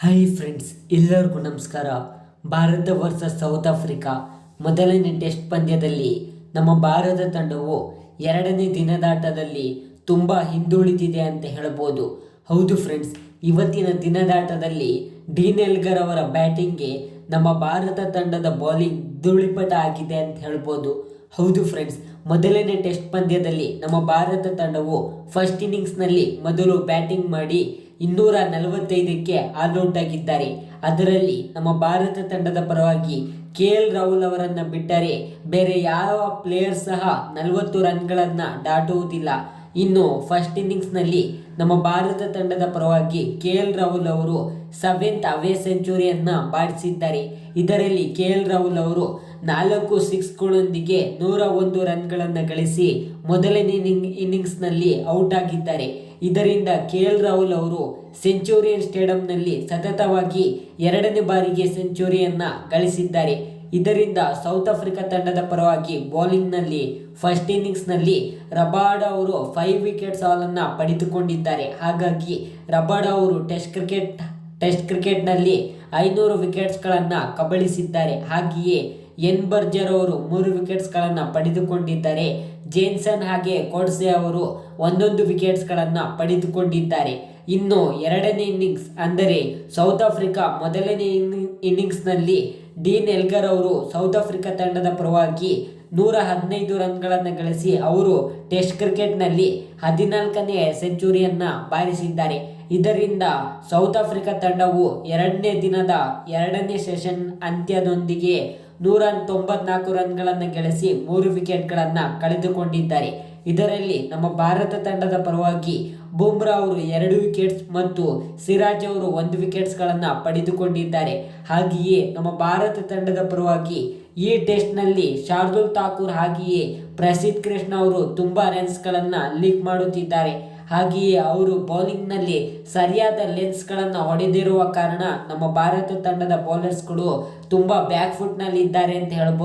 Hi friends, ಎಲ್ಲರಿಗೂ ನಮಸ್ಕಾರ. Bharat versus south Africa ಮೊದಲನೇ ಟೆಸ್ಟ್ ಪಂದ್ಯದಲ್ಲಿ ನಮ್ಮ ಭಾರತ ತಂಡವು ಎರಡನೇ ದಿನದಾಟದಲ್ಲಿ ತುಂಬ ಹಿಂದುಳಿದಿದೆ ಅಂತ ಹೇಳ್ಬೋದು. ಹೌದು ಫ್ರೆಂಡ್ಸ್, ಇವತ್ತಿನ ದಿನದಾಟದಲ್ಲಿ ಡೀನ್ ಎಲ್ಗರ್ ಅವರ ಬ್ಯಾಟಿಂಗ್ಗೆ ನಮ್ಮ ಭಾರತ ತಂಡದ ಬೌಲಿಂಗ್ ಧೂಳಿಪಟ ಆಗಿದೆ ಅಂತ ಹೇಳ್ಬೋದು. ಹೌದು ಫ್ರೆಂಡ್ಸ್, ಮೊದಲನೇ ಟೆಸ್ಟ್ ಪಂದ್ಯದಲ್ಲಿ ನಮ್ಮ ಭಾರತ ತಂಡವು ಫಸ್ಟ್ ಇನ್ನಿಂಗ್ಸ್ನಲ್ಲಿ ಮೊದಲು ಬ್ಯಾಟಿಂಗ್ ಮಾಡಿ 245ಕ್ಕೆ ಆಲ್ಔಟ್ ಆಗಿದ್ದಾರೆ. ಅದರಲ್ಲಿ ನಮ್ಮ ಭಾರತ ತಂಡದ ಪರವಾಗಿ KL ರಾಹುಲ್ ಅವರನ್ನು ಬಿಟ್ಟರೆ ಬೇರೆ ಯಾವ ಪ್ಲೇಯರ್ ಸಹ 40 ರನ್ಗಳನ್ನು ದಾಟುವುದಿಲ್ಲ. ಇನ್ನು ಫಸ್ಟ್ ಇನ್ನಿಂಗ್ಸ್ನಲ್ಲಿ ನಮ್ಮ ಭಾರತ ತಂಡದ ಪರವಾಗಿ KL ರಾಹುಲ್ ಅವರು 7th ಅವೇ ಸೆಂಚುರಿಯನ್ನು ಬಾರಿಸಿದ್ದಾರೆ. ಇದರಲ್ಲಿ KL ರಾಹುಲ್ ಅವರು 4 ಸಿಕ್ಸ್ಗಳೊಂದಿಗೆ 101 ರನ್ಗಳನ್ನು ಗಳಿಸಿ ಮೊದಲನೇ ಇನ್ನಿಂಗ್ಸ್ನಲ್ಲಿ ಔಟ್ ಆಗಿದ್ದಾರೆ. ಇದರಿಂದ KL ರಾಹುಲ್ ಅವರು ಸೆಂಚುರಿಯನ್ ಸ್ಟೇಡಿಯಂನಲ್ಲಿ ಸತತವಾಗಿ ಎರಡನೇ ಬಾರಿಗೆ ಸೆಂಚುರಿಯನ್ನು ಗಳಿಸಿದ್ದಾರೆ. ಇದರಿಂದ ಸೌತ್ ಆಫ್ರಿಕಾ ತಂಡದ ಪರವಾಗಿ ಬೌಲಿಂಗ್ನಲ್ಲಿ ಫಸ್ಟ್ ಇನ್ನಿಂಗ್ಸ್ನಲ್ಲಿ ರಬಾಡ ಅವರು 5 ವಿಕೆಟ್ಸ್ ಹಾಲನ್ನು ಪಡೆದುಕೊಂಡಿದ್ದಾರೆ. ಹಾಗಾಗಿ ರಬಾಡ ಅವರು ಟೆಸ್ಟ್ ಕ್ರಿಕೆಟ್ನಲ್ಲಿ 500 ವಿಕೆಟ್ಸ್ಗಳನ್ನು ಕಬಳಿಸಿದ್ದಾರೆ. ಹಾಗೆಯೇ ಎನ್ ಬರ್ಜರ್ ಅವರು 3 ವಿಕೆಟ್ಸ್ಗಳನ್ನು ಪಡೆದುಕೊಂಡಿದ್ದಾರೆ. ಜೇನ್ಸನ್ ಹಾಗೆ ಕೋಡ್ಸೆ ಅವರು 1 ವಿಕೆಟ್ಸ್ಗಳನ್ನು ಪಡೆದುಕೊಂಡಿದ್ದಾರೆ. ಇನ್ನು ಎರಡನೇ ಇನ್ನಿಂಗ್ಸ್ ಅಂದರೆ ಸೌತ್ ಆಫ್ರಿಕಾ ಮೊದಲನೇ ಇನ್ನಿಂಗ್ಸ್ನಲ್ಲಿ ಡೀನ್ ಎಲ್ಗರ್ ಅವರು ಸೌತ್ ಆಫ್ರಿಕಾ ತಂಡದ ಪರವಾಗಿ 115 ರನ್ಗಳನ್ನು ಗಳಿಸಿ ಅವರು ಟೆಸ್ಟ್ ಕ್ರಿಕೆಟ್ನಲ್ಲಿ 14ನೇ ಸೆಂಚುರಿಯನ್ನು ಬಾರಿಸಿದ್ದಾರೆ. ಇದರಿಂದ ಸೌತ್ ಆಫ್ರಿಕಾ ತಂಡವು ಎರಡನೇ ದಿನದ ಎರಡನೇ ಸೆಷನ್ ಅಂತ್ಯದೊಂದಿಗೆ 194 ರನ್ಗಳನ್ನು ಗಳಿಸಿ 3 ವಿಕೆಟ್ಗಳನ್ನು ಕಳೆದುಕೊಂಡಿದ್ದಾರೆ. ಇದರಲ್ಲಿ ನಮ್ಮ ಭಾರತ ತಂಡದ ಪರವಾಗಿ ಬುಮ್ರಾ ಅವರು 2 ವಿಕೆಟ್ಸ್ ಮತ್ತು ಸಿರಾಜ್ ಅವರು 1 ವಿಕೆಟ್ಸ್ಗಳನ್ನು ಪಡೆದುಕೊಂಡಿದ್ದಾರೆ. ಹಾಗೆಯೇ ನಮ್ಮ ಭಾರತ ತಂಡದ ಪರವಾಗಿ ಈ ಟೆಸ್ಟ್ನಲ್ಲಿ ಶಾರ್ದುಲ್ ಠಾಕೂರ್ ಹಾಗೆಯೇ ಪ್ರಸಿದ್ಧ ಕೃಷ್ಣ ಅವರು ತುಂಬ ರನ್ಸ್ಗಳನ್ನು ಲೀಕ್ ಮಾಡುತ್ತಿದ್ದಾರೆ. ಹಾಗೆಯೇ ಅವರು ಬೌಲಿಂಗ್ನಲ್ಲಿ ಸರಿಯಾದ ಲೆನ್ಸ್ಗಳನ್ನು ಹೊಡೆದಿರುವ ಕಾರಣ ನಮ್ಮ ಭಾರತ ತಂಡದ ಬೌಲರ್ಸ್ಗಳು ತುಂಬ ಬ್ಯಾಕ್ ಫುಟ್ನಲ್ಲಿ ಇದ್ದಾರೆ ಅಂತ ಹೇಳ್ಬೋದು.